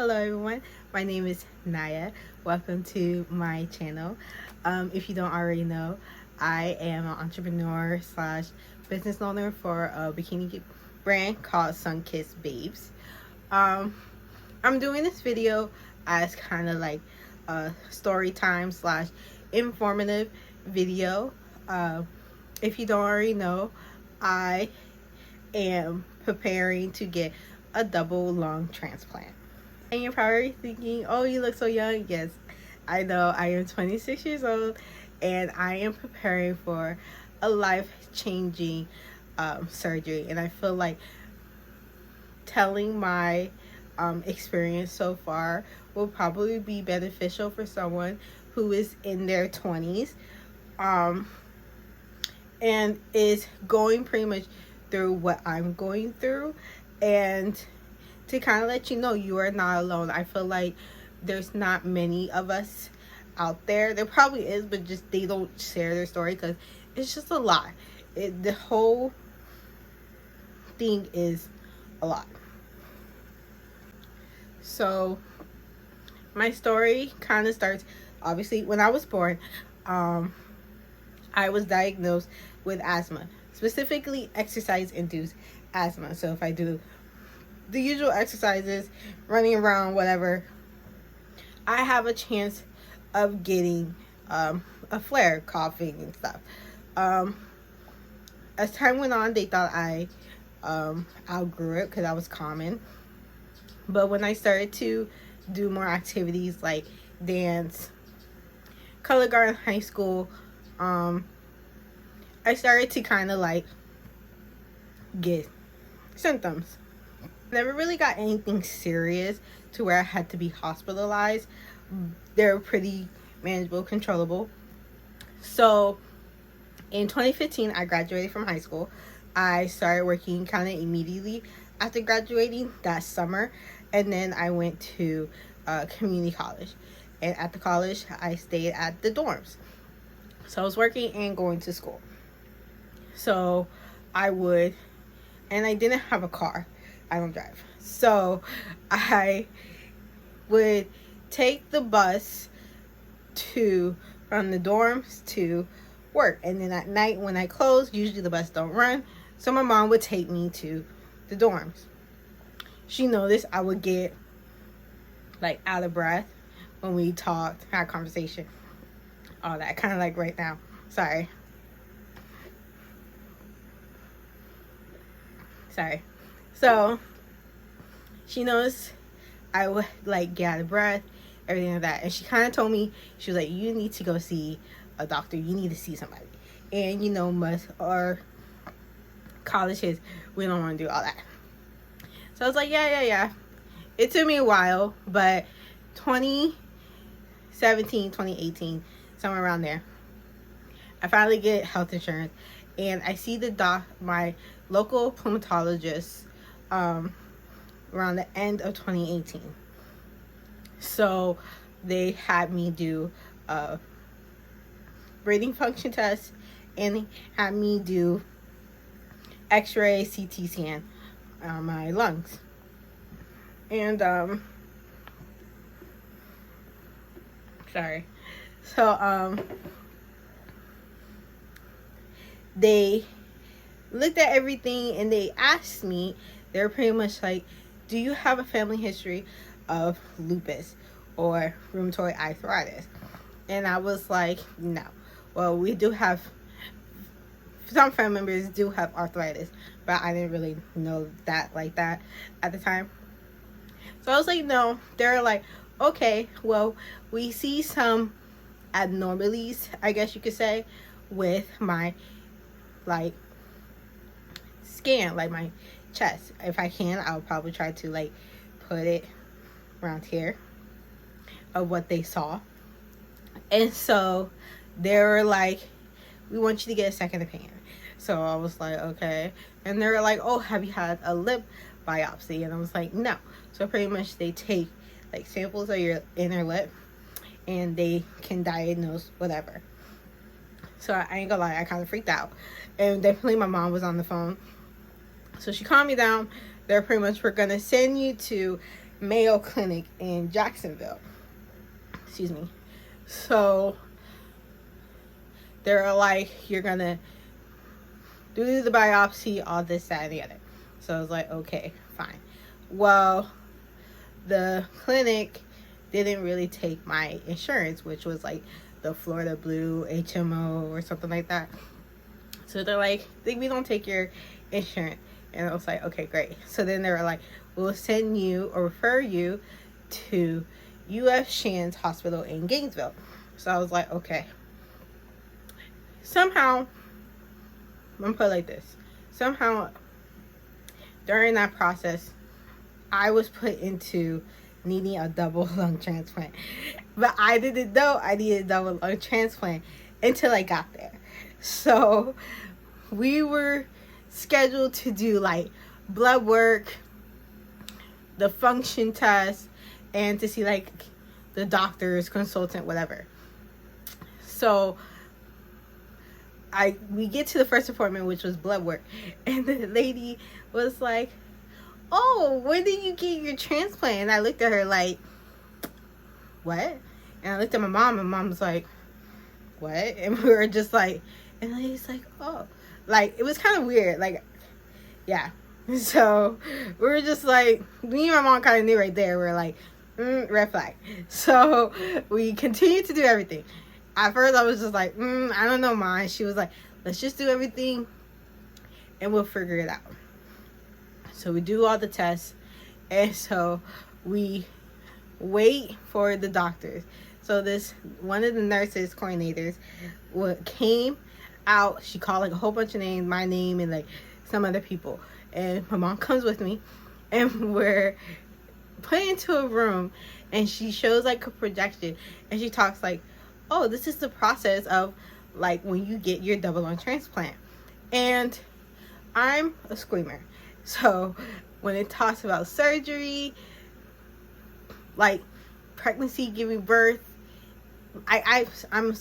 Hello everyone, my name is Naya. Welcome to my channel. If you don't already know, I am an entrepreneur slash business owner for a bikini brand called Sunkissed Babes. I'm doing this video as kind of like a story time slash informative video. If you don't already know, I am preparing to get a double lung transplant. And you're probably thinking, oh, you look so young. Yes, I know. I am 26 years old and I am preparing for a life-changing surgery. And I feel like telling my experience so far will probably be beneficial for someone who is in their 20s and is going pretty much through what I'm going through, and to kind of let you know you are not alone. I feel like there's not many of us out there. There probably is, but just they don't share their story because it's just a lot. The whole thing is a lot. So my story kind of starts obviously when I was born. I was diagnosed with asthma, specifically exercise-induced asthma. So if I do the usual exercises, running around, whatever, I have a chance of getting a flare, coughing and stuff. As time went on, they thought I outgrew it because that was common. But when I started to do more activities like dance, color guard in high school, I started to kind of like get symptoms. Never really got anything serious to where I had to be hospitalized. They're pretty manageable, controllable. So in 2015, I graduated from high school. I started working kind of immediately after graduating that summer, and then I went to community college. And at the college, I stayed at the dorms. So I was working and going to school. So I didn't have a car. I don't drive. So I would take the bus from the dorms to work. And then at night when I closed, usually the bus don't run. So my mom would take me to the dorms. She noticed I would get like out of breath when we talked, had conversation, all that, kind of like right now. Sorry. So she noticed I would like get out of breath, everything like that, and she kind of told me, she was like, you need to go see a doctor, you need to see somebody. And you know, most our college kids, we don't want to do all that. So I was like, yeah. It took me a while, but 2017, 2018, somewhere around there, I finally get health insurance, and I see my local rheumatologist around the end of 2018. So they had me do a breathing function test, and they had me do x-ray, CT scan on my lungs. And they looked at everything and they asked me, they're pretty much like, do you have a family history of lupus or rheumatoid arthritis? And I was like, no. Well, we do have, some family members do have arthritis, but I didn't really know that like that at the time. So I was like, no. They're like, okay, well, we see some abnormalities, I guess you could say, with my like scan, like my chest. If I can, I'll probably try to like put it around here of what they saw. And so they were like, we want you to get a second opinion. So I was like, okay. And they were like, oh, have you had a lip biopsy? And I was like, no. So pretty much they take like samples of your inner lip and they can diagnose whatever. So I ain't gonna lie, I kind of freaked out. And definitely my mom was on the phone. So she calmed me down. They're pretty much, we're gonna send you to Mayo Clinic in Jacksonville. Excuse me. So they're like, you're gonna do the biopsy, all this, that, and the other. So I was like, okay, fine. Well, the clinic didn't really take my insurance, which was like the Florida Blue HMO or something like that. So they're like, we don't take your insurance. And I was like, okay, great. So then they were like, we'll send you or refer you to UF Shands Hospital in Gainesville. So I was like, okay. Somehow, I'm gonna put it like this. Somehow, during that process, I was put into needing a double lung transplant. But I didn't know I needed a double lung transplant until I got there. So we were scheduled to do like blood work, the function test, and to see like the doctor's consultant, whatever. So we get to the first appointment, which was blood work, and the lady was like, oh, when did you get your transplant? And I looked at her like, what? And I looked at my mom, and mom was like, what? And we were just like, and the lady's like, oh. Like, it was kind of weird. Like, yeah. So, we were just like, me and my mom kind of knew right there. We were like, red flag. So, we continued to do everything. At first, I was just like, I don't know, Mom. She was like, let's just do everything, and we'll figure it out. So, we do all the tests, and so we wait for the doctors. So, one of the nurses, coordinators, came out. She called like a whole bunch of names, my name and like some other people, and my mom comes with me, and we're put into a room, and she shows like a projection, and she talks like, oh, this is the process of like when you get your double lung transplant. And I'm a screamer, so when it talks about surgery, like pregnancy, giving birth, I'm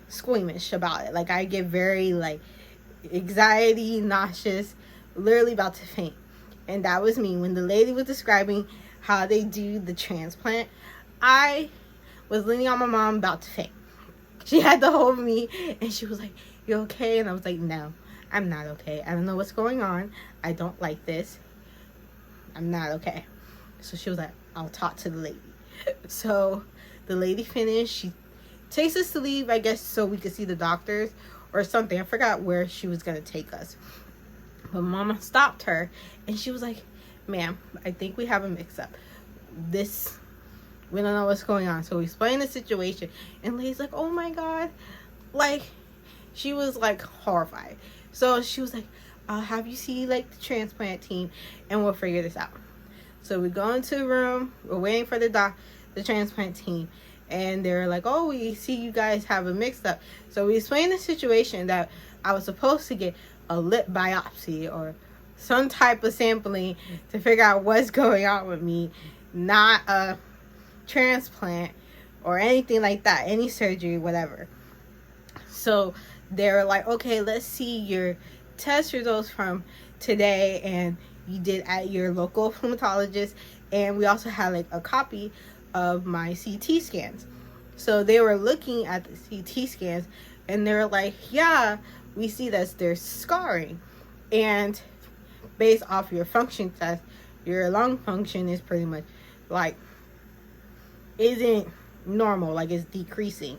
squeamish about it. Like, I get very like anxiety, nauseous, literally about to faint. And that was me when the lady was describing how they do the transplant. I was leaning on my mom, about to faint. She had to hold me, and she was like, you okay? And I was like, no, I'm not okay. I don't know what's going on. I don't like this. I'm not okay. So she was like, I'll talk to the lady. So the lady finished. She takes us to leave, I guess, so we could see the doctors or something. I forgot where she was going to take us. But Mama stopped her, and she was like, ma'am, I think we have a mix-up. We don't know what's going on. So we explained the situation, and lady's like, oh my God. Like, she was like horrified. So she was like, I'll have you see like the transplant team, and we'll figure this out. So we go into the room, we're waiting for the transplant team, and they're like, oh, we see you guys have a mix-up. So we explained the situation, that I was supposed to get a lip biopsy or some type of sampling to figure out what's going on with me, not a transplant or anything like that, any surgery, whatever. So they're like, okay, let's see your test results from today, and you did at your local rheumatologist, and we also had like a copy of my CT scans. So they were looking at the CT scans, and they're like, yeah, we see that there's scarring, and based off your function test, your lung function is pretty much like isn't normal, like it's decreasing.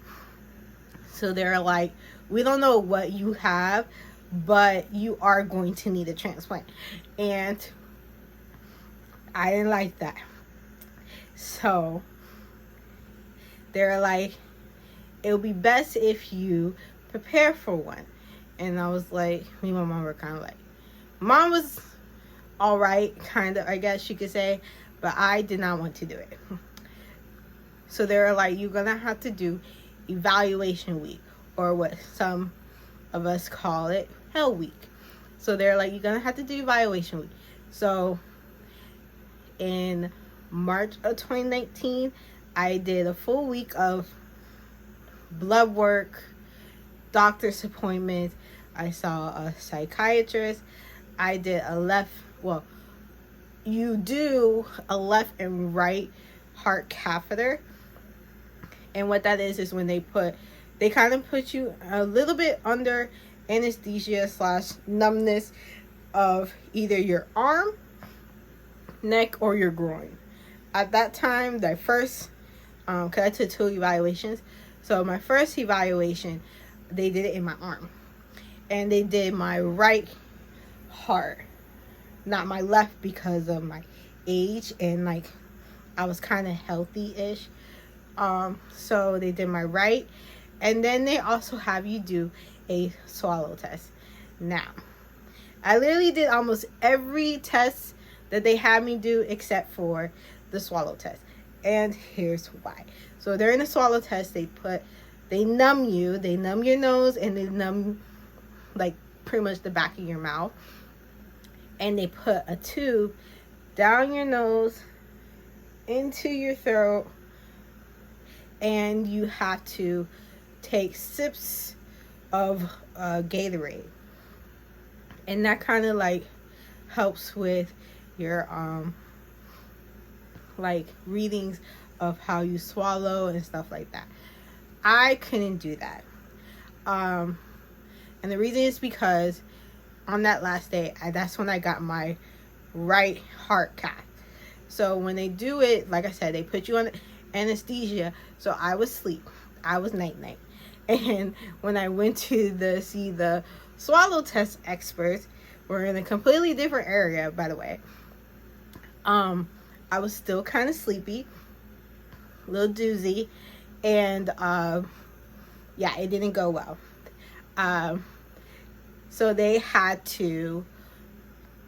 So they're like, we don't know what you have, but you are going to need a transplant. And I didn't like that. So they're like, it'll be best if you prepare for one. And I was like, me and my mom were kind of like, mom was all right, kind of, I guess you could say, but I did not want to do it. So they're like, you're gonna have to do evaluation week, or what some of us call it, hell week. So they're like, you're gonna have to do evaluation week. So in March of 2019, I did a full week of blood work, doctor's appointments. I saw a psychiatrist. I did you do a left and right heart catheter. And what that is when they kind of put you a little bit under anesthesia / numbness of either your arm, neck, or your groin. At that time, the first, because I took 2 evaluations. So my first evaluation, they did it in my arm. And they did my right heart, not my left, because of my age and like I was kind of healthy-ish. So they did my right, and then they also have you do a swallow test. Now, I literally did almost every test that they had me do except for the swallow test, and here's why. So during the swallow test, they numb your nose, and they numb like pretty much the back of your mouth, and they put a tube down your nose into your throat, and you have to take sips of Gatorade, and that kind of like helps with your like readings of how you swallow and stuff like that. I couldn't do that, and the reason is because on that last day, that's when I got my right heart cath. So when they do it, like I said, they put you on anesthesia. So I was asleep. I was night. And when I went to see the swallow test experts, we're in a completely different area, by the way. I was still kind of sleepy, a little doozy, and yeah, it didn't go well. So they had to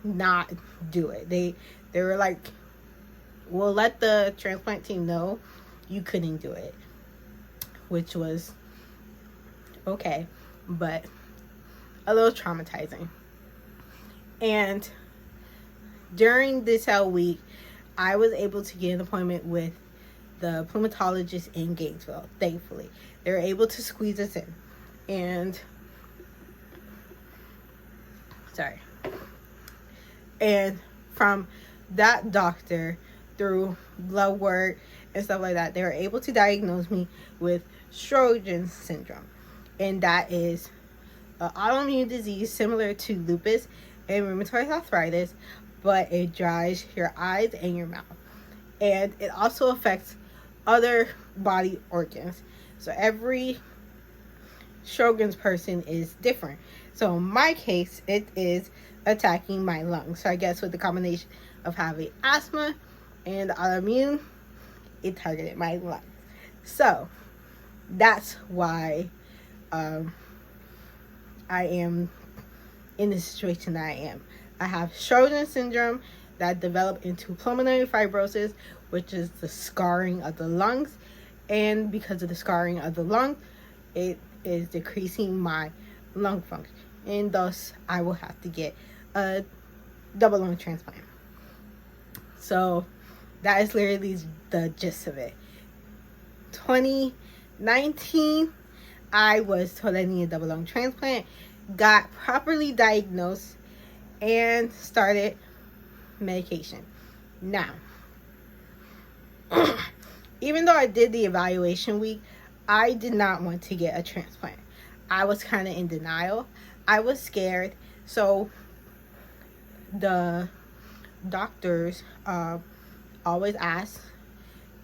not do it. They were like, we'll let the transplant team know you couldn't do it, which was okay, but a little traumatizing. And during this whole week, I was able to get an appointment with the pulmonologist in Gainesville. Thankfully, they were able to squeeze us in, and from that doctor, through blood work and stuff like that, they were able to diagnose me with Sjogren's syndrome, and that is an autoimmune disease similar to lupus and rheumatoid arthritis, but it dries your eyes and your mouth, and it also affects other body organs. So every Sjogren's person is different. So in my case, it is attacking my lungs. So I guess with the combination of having asthma and autoimmune, it targeted my lungs. So that's why I am in the situation that I am. I have Sjogren's syndrome that developed into pulmonary fibrosis, which is the scarring of the lungs. And because of the scarring of the lung, it is decreasing my lung function. And thus, I will have to get a double lung transplant. So that is literally the gist of it. 2019, I was told I needed a double lung transplant, got properly diagnosed, and started medication. Now, even though I did the evaluation week, I did not want to get a transplant. I was kind of in denial. I was scared. So the doctors always ask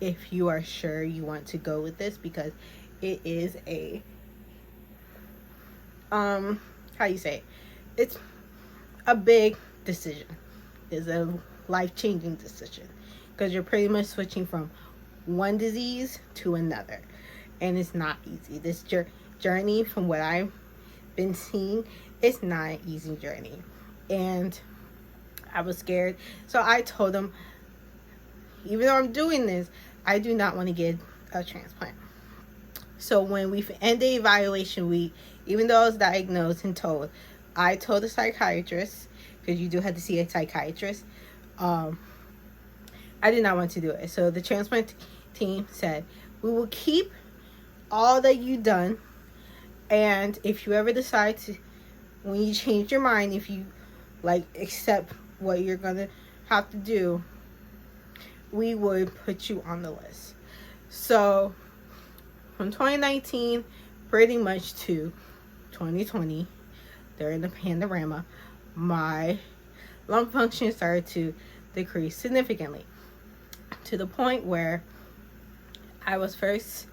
if you are sure you want to go with this, because it is a it's a big decision. It's a life-changing decision, because you're pretty much switching from one disease to another, and it's not easy. This journey, from what I've been seeing, it's not an easy journey, and I was scared. So I told them, even though I'm doing this, I do not want to get a transplant. So when we end the evaluation week, even though I was diagnosed and told, I told the psychiatrist, because you do have to see a psychiatrist, I did not want to do it. So the transplant team said, we will keep all that you've done, and if you ever decide to, when you change your mind, if you like accept what you're gonna have to do, we would put you on the list. So from 2019 pretty much to 2020, during the panorama, my lung function started to decrease significantly, to the point where my first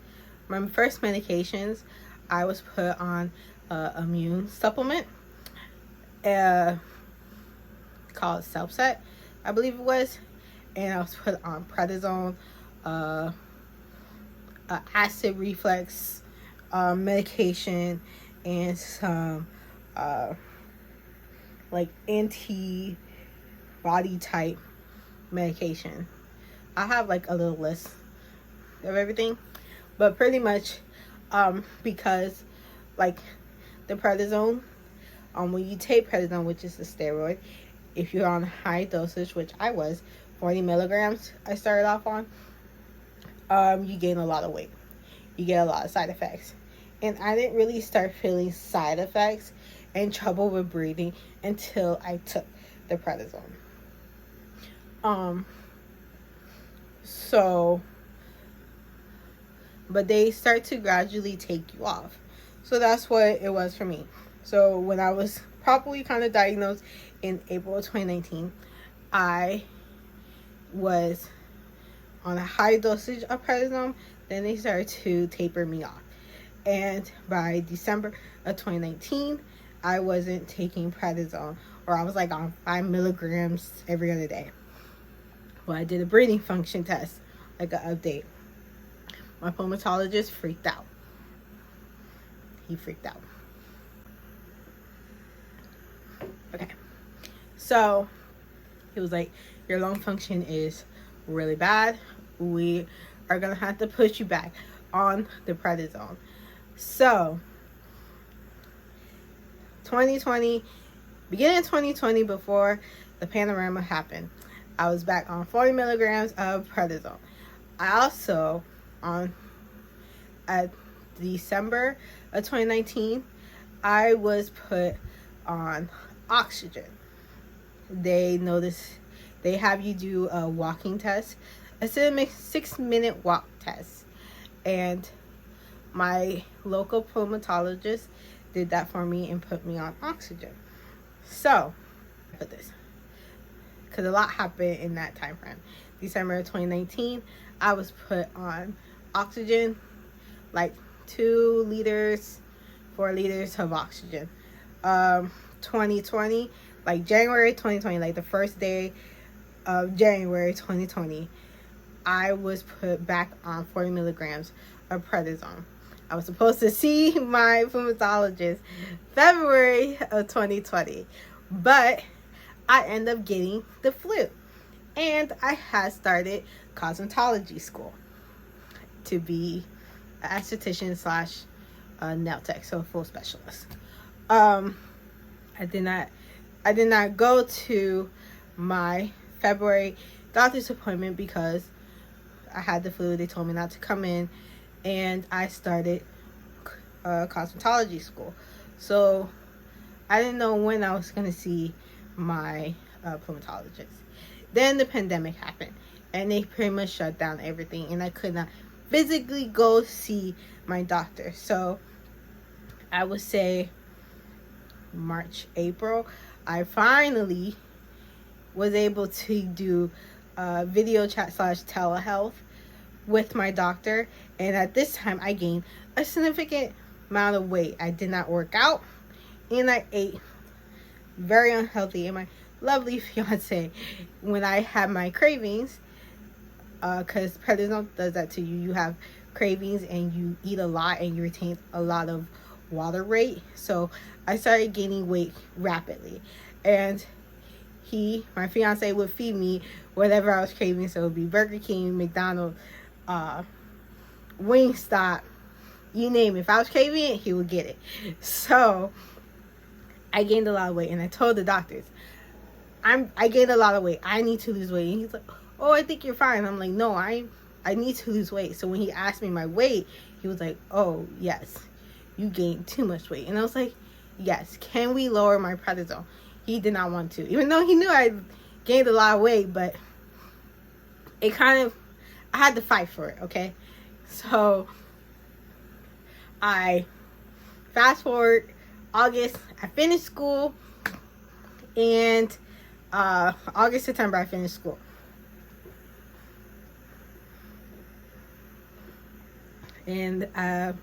medications, I was put on immune supplement called Celset, I believe it was, and I was put on prednisone, acid reflux medication, and some like antibody type medication. I have like a little list of everything, but pretty much because like the prednisone, when you take prednisone, which is a steroid, if you're on high dosage, which I was, 40 milligrams I started off on, you gain a lot of weight, you get a lot of side effects, and I didn't really start feeling side effects and trouble with breathing until I took the prednisone. But they start to gradually take you off. So that's what it was for me. So when I was properly kind of diagnosed in April of 2019, I was on a high dosage of prednisone. Then they started to taper me off. And by December of 2019, I wasn't taking prednisone, or I was like on 5 milligrams every other day. Well, I did a breathing function test, like an update. My pulmonologist freaked out. He freaked out. Okay. So he was like, your lung function is really bad. We are going to have to put you back on the prednisone. So 2020, beginning of 2020, before the panorama happened, I was back on 40 milligrams of prednisone. I also, at December of 2019, I was put on oxygen. They have you do a walking test, a 6-minute walk test, and my local pulmonologist did that for me and put me on oxygen. So, put this, because a lot happened in that time frame. December of 2019, I was put on oxygen, like 4 liters of oxygen. 2020, like January 2020, like the first day of January 2020, I was put back on 40 milligrams of prednisone. I was supposed to see my pulmonologist February of 2020, but I ended up getting the flu, and I had started cosmetology school to be an esthetician / nail tech, so a full specialist. I did not go to my February doctor's appointment because I had the flu. They told me not to come in, and I started cosmetology school. So I didn't know when I was going to see my pulmonologist. Then the pandemic happened, and they pretty much shut down everything, and I could not physically go see my doctor. So I would say March, April, I finally was able to do video chat / telehealth with my doctor, and at this time I gained a significant amount of weight. I did not work out, and I ate very unhealthy. And my lovely fiance, when I had my cravings, because prednisone does that to you, you have cravings and you eat a lot and you retain a lot of water weight. So I started gaining weight rapidly, and my fiance would feed me whatever I was craving. So it would be Burger King, McDonald's, Wingstop, you name it. If I was craving it, he would get it. So I gained a lot of weight, and I told the doctors, I gained a lot of weight. I need to lose weight. And he's like, oh, I think you're fine. I'm like, no, I need to lose weight. So when he asked me my weight, he was like, oh, yes, you gained too much weight. And I was like, yes, can we lower my prednisone? He did not want to, even though he knew I gained a lot of weight, but it kind of, I had to fight for it, okay? So I fast forward August, I finished school, and August, September, I finished school. And I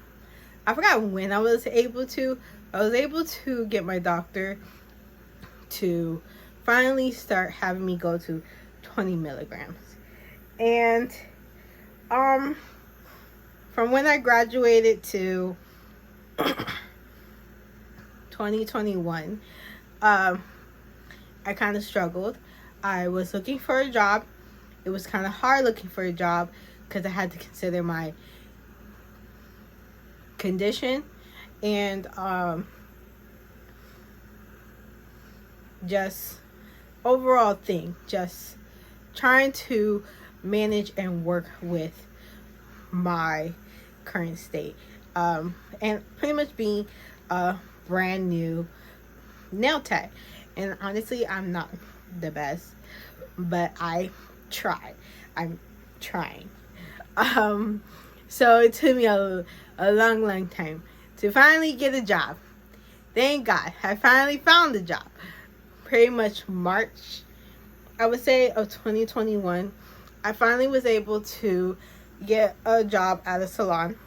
forgot when I was able to get my doctor to finally start having me go to 20 milligrams. And from when I graduated to 2021, I kind of struggled. I was looking for a job. It was kind of hard looking for a job because I had to consider my condition and just overall thing, just trying to manage and work with my current state, and pretty much being a brand new nail tech. And honestly, I'm not the best, but I'm trying. So it took me a long time to finally get a job. Thank God, I finally found a job. Pretty much March, I would say, of 2021, I finally was able to get a job at a salon.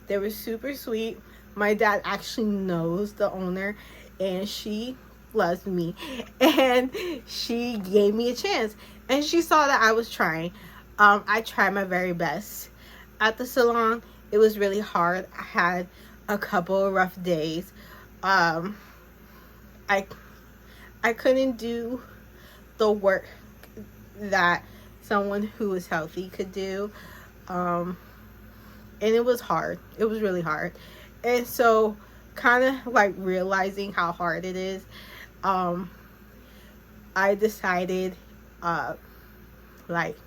They were super sweet. My dad actually knows the owner, and she loves me, and she gave me a chance, and she saw that I was trying. I tried my very best at the salon. It was really hard. I had a couple of rough days. I couldn't do the work that someone who was healthy could do. And it was hard. It was really hard. And so, kind of like realizing how hard it is, I decided, like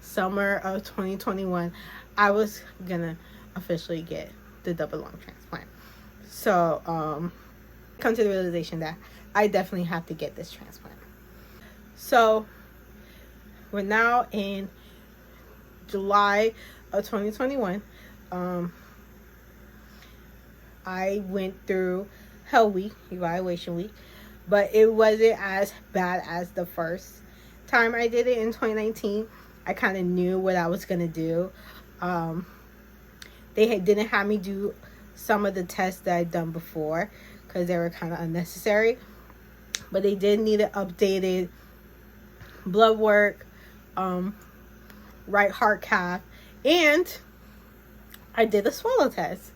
summer of 2021, I was gonna officially get the double lung transplant. So, come to the realization that I definitely have to get this transplant. So, we're now in July of 2021. I went through Hell Week, evaluation week, but it wasn't as bad as the first time I did it in 2019. I kind of knew what I was going to do. They didn't have me do some of the tests that I'd done before because they were kind of unnecessary. But they did need an updated blood work, right heart cath, and I did a swallow test.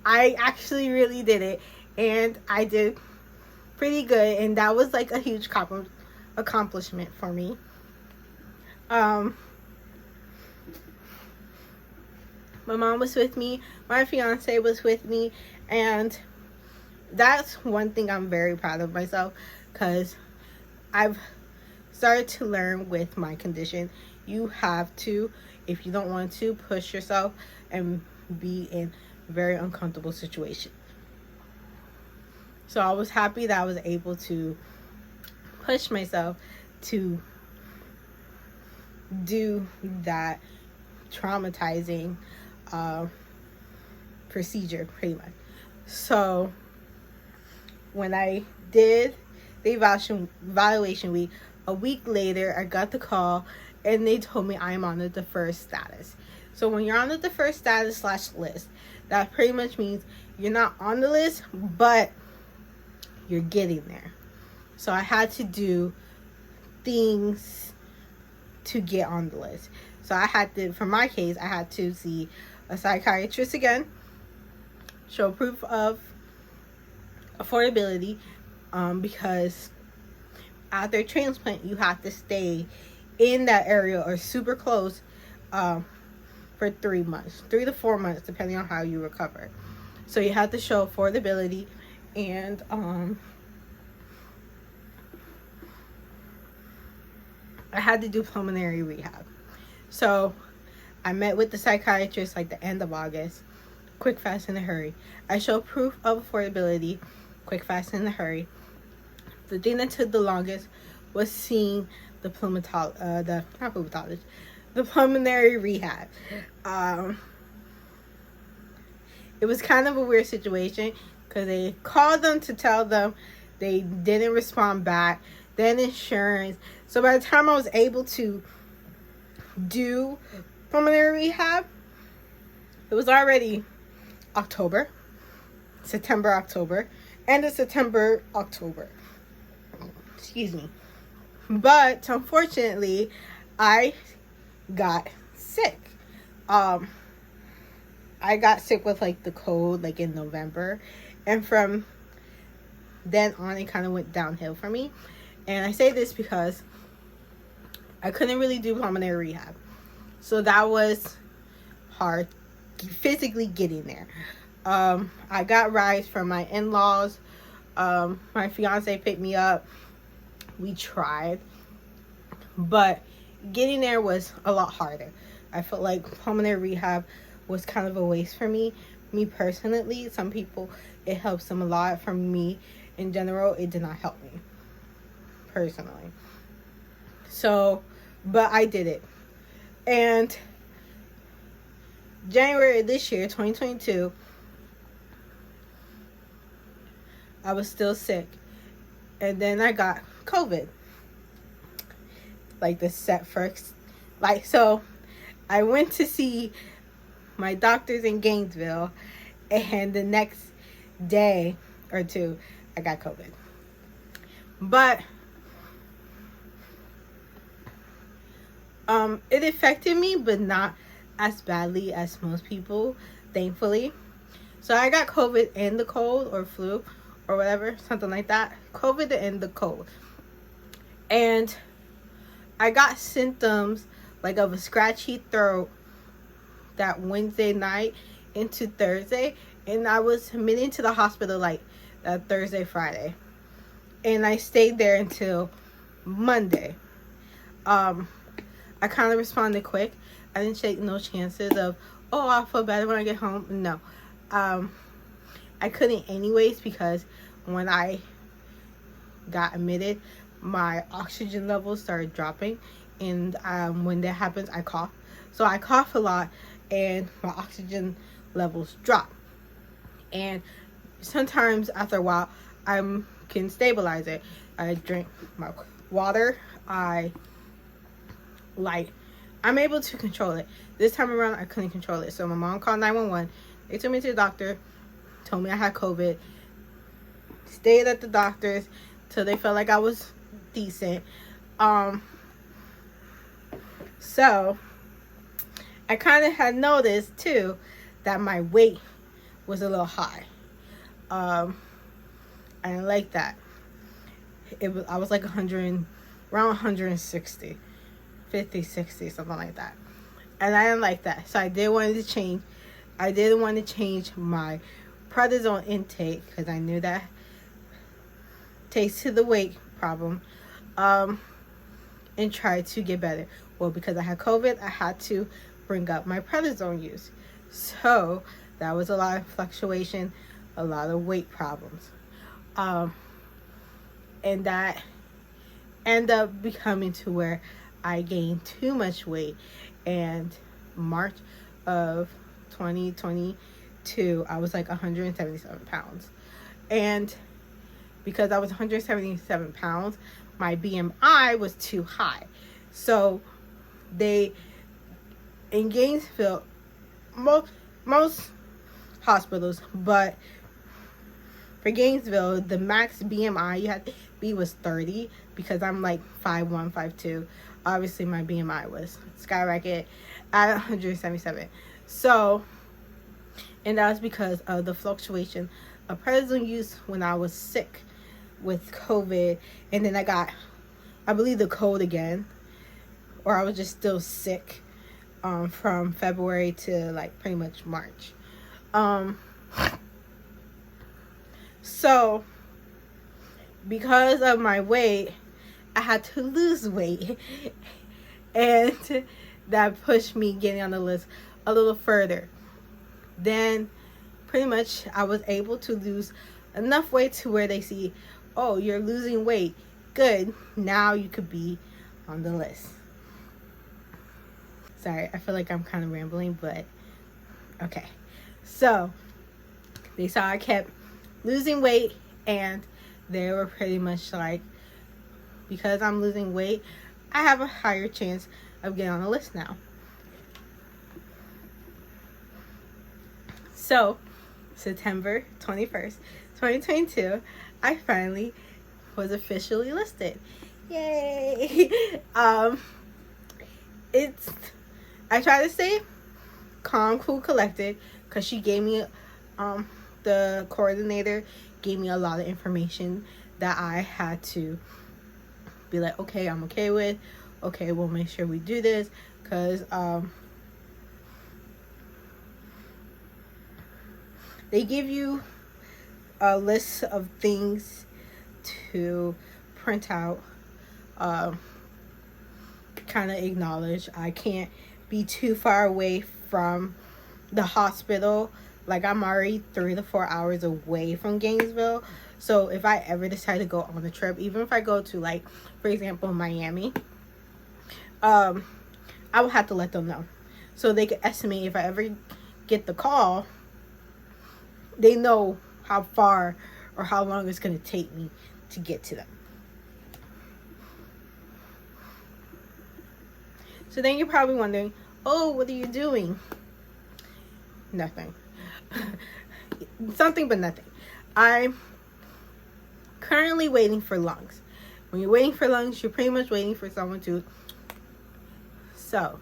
I actually really did it, and I did pretty good, and that was like a huge accomplishment for me. My mom was with me, my fiance was with me, and that's one thing I'm very proud of myself, because I've started to learn with my condition, you have to, if you don't want to, push yourself and be in very uncomfortable situation. So I was happy that I was able to push myself to do that traumatizing procedure, pretty much. So when I did the evaluation week, a week later I got the call and they told me I'm on the deferred status. So when you're on the deferred status / list, that pretty much means you're not on the list, but you're getting there. So I had to do things to get on the list. So I had to, for my case, I had to see a psychiatrist again, show proof of affordability, because after transplant, you have to stay in that area or super close for 3 months, 3 to 4 months, depending on how you recover. So you have to show affordability, and I had to do pulmonary rehab. So I met with the psychiatrist like the end of August. Quick, fast, in a hurry. I showed proof of affordability. Quick, fast, in a hurry. The thing that took the longest was seeing the the pulmonary rehab. It was kind of a weird situation because they called them to tell them they didn't respond back. Then insurance. So by the time I was able to do pulmonary rehab, it was already September, October, end of September, October. Excuse me. But unfortunately, I got sick. I got sick with like the cold like in November, and from then on it kind of went downhill for me. And I say this because I couldn't really do pulmonary rehab, so that was hard physically getting there. I got rides from my in-laws. My fiance picked me up. We tried, but getting there was a lot harder. I felt like pulmonary rehab was kind of a waste for me personally. Some people it helps them a lot. For me in general, it did not help me personally. So, but I did it. And January of this year, 2022, I was still sick. And then I got COVID. Like the set first. Like, so I went to see my doctors in Gainesville, and the next day or two, I got COVID. But it affected me, but not as badly as most people, thankfully. So I got COVID and the cold, or flu, or whatever, something like that. COVID and the cold. And I got symptoms like of a scratchy throat that Wednesday night into Thursday, and I was admitted to the hospital like that Thursday, Friday, and I stayed there until Monday. I kind of responded quick. I didn't take no chances of, oh, I'll feel better when I get home. No. I couldn't anyways, because when I got admitted, my oxygen levels started dropping, and when that happens, I cough. So I cough a lot, and my oxygen levels drop. And sometimes after a while, I can stabilize it. I drink my water. I'm able to control it. This time around, I couldn't control it. So my mom called 911. They took me to the doctor, told me I had COVID. Stayed at the doctor's till they felt like I was decent. So I kind of had noticed too that my weight was a little high. I didn't like that. I was like 100, around 160, 50, 60, something like that. And I didn't like that. So I did want to change. I didn't want to change my prednisone intake because I knew that takes to the weight problem. And try to get better. Well, because I had COVID, I had to bring up my prednisone use. So that was a lot of fluctuation, a lot of weight problems. And that ended up becoming to where I gained too much weight. And March of 2022, I was like 177 pounds. And because I was 177 pounds, my BMI was too high. So they, in Gainesville, most hospitals, but for Gainesville, the max BMI you had to be was 30, because I'm like 5'1", 5'2". Obviously, my BMI was skyrocket at 177. So, and that was because of the fluctuation of prednisone use when I was sick with COVID, and then I got, I believe, the cold again, or I was just still sick from February to like pretty much March. So because of my weight, I had to lose weight, and that pushed me getting on the list a little further. Then pretty much I was able to lose enough weight to where they see, oh, you're losing weight, good, now you could be on the list. Sorry, I feel like I'm kind of rambling, but okay. So they saw I kept losing weight, and they were pretty much like, because I'm losing weight, I have a higher chance of getting on the list now. So September 21st, 2022, I finally was officially listed. Yay! I try to stay calm, cool, collected, because she gave me, the coordinator gave me a lot of information that I had to be like, okay, I'm okay with. Okay, we'll make sure we do this, because they give you a list of things to print out, kind of acknowledge I can't be too far away from the hospital. Like, I'm already 3 to 4 hours away from Gainesville. So if I ever decide to go on a trip, even if I go to, like, for example, Miami, I will have to let them know, so they can estimate if I ever get the call, they know how far or how long it's going to take me to get to them. So then you're probably wondering, oh, what are you doing? Nothing. Something but nothing. I'm currently waiting for lungs. When you're waiting for lungs, you're pretty much waiting for someone to, so,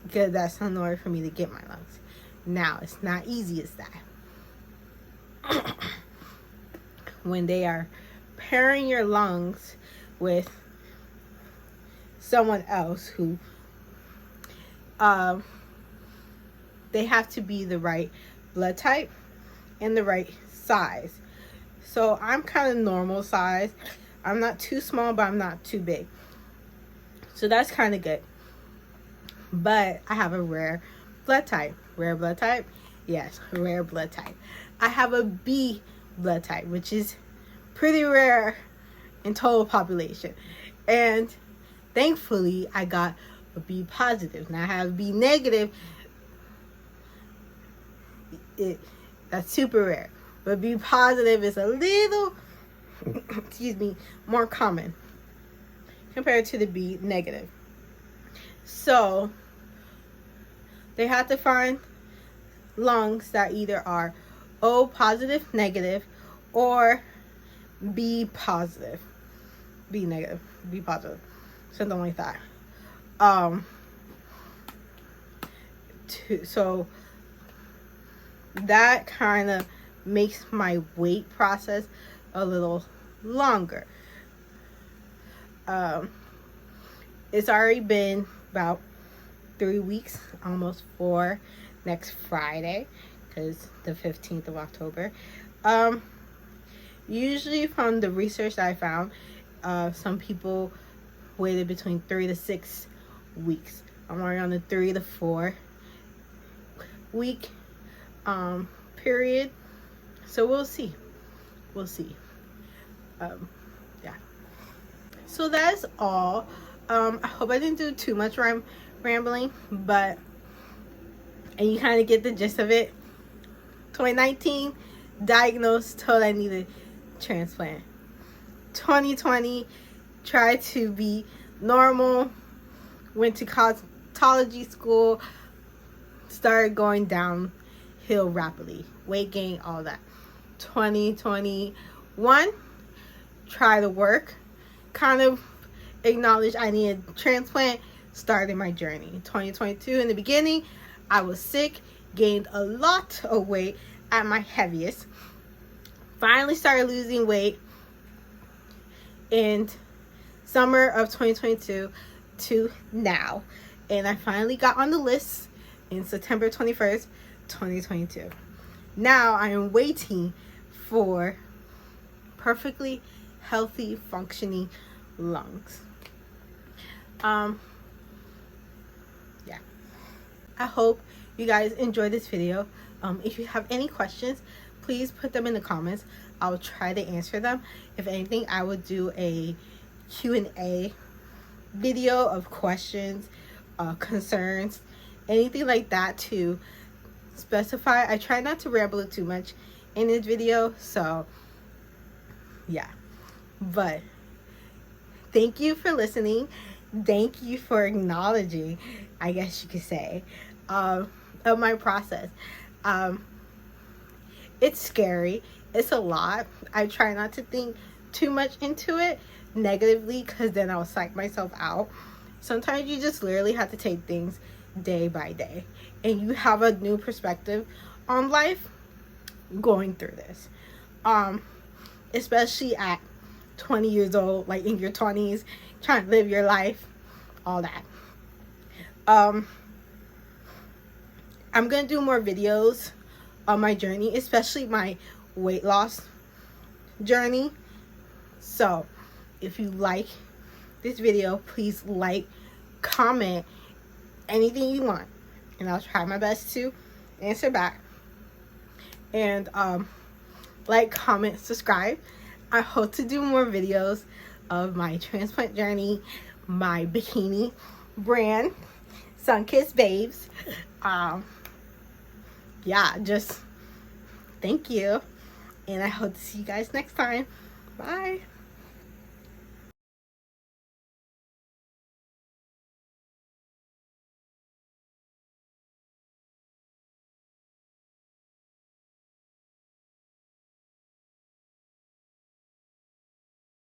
because that's in order for me to get my lungs. Now, it's not easy as that. When they are pairing your lungs with someone else who, they have to be the right blood type and the right size. So I'm kind of normal size. I'm not too small, but I'm not too big. So that's kind of good. But I have a rare blood type. Rare blood type? Yes, rare blood type. I have a B blood type, which is pretty rare in total population. And thankfully, I got a B positive. Now I have B negative. That's super rare. But B positive is a little, excuse me, more common compared to the B negative. So they have to find lungs that either are O positive, negative, or B positive, B negative, B positive, something like that. So that kind of makes my wait process a little longer. It's already been about 3 weeks, almost 4, next Friday, because the 15th of October. Usually from the research that I found, some people waited between 3 to 6 weeks. I'm already on the 3 to 4 week period, so we'll see. Yeah, so that's all. I hope I didn't do too much rambling, but, and you kind of get the gist of it. 2019, diagnosed, told I needed transplant. 2020, tried to be normal, went to cosmetology school, started going downhill rapidly, weight gain, all that. 2021, try to work, kind of acknowledged I needed transplant, started my journey. 2022, in the beginning, I was sick, gained a lot of weight at my heaviest, finally started losing weight in summer of 2022 to now, and I finally got on the list in September 21st, 2022. Now I am waiting for perfectly healthy, functioning lungs. Yeah, I hope you guys enjoyed this video. If you have any questions, please put them in the comments. I'll try to answer them. If anything, I will do a Q&A video of questions, concerns, anything like that to specify. I try not to ramble too much in this video, so yeah. But thank you for listening. Thank you for acknowledging, I guess you could say, of my process. It's scary. It's a lot. I try not to think too much into it negatively, because then I'll psych myself out. Sometimes you just literally have to take things day by day, and you have a new perspective on life going through this. Especially at 20 years old, like in your 20s, trying to live your life, all that. I'm gonna do more videos on my journey, especially my weight loss journey. So if you like this video, please like, comment, anything you want, and I'll try my best to answer back. And like, comment, subscribe. I hope to do more videos of my transplant journey, my bikini brand, Sunkissed Babes. Yeah, just thank you, and I hope to see you guys next time. Bye.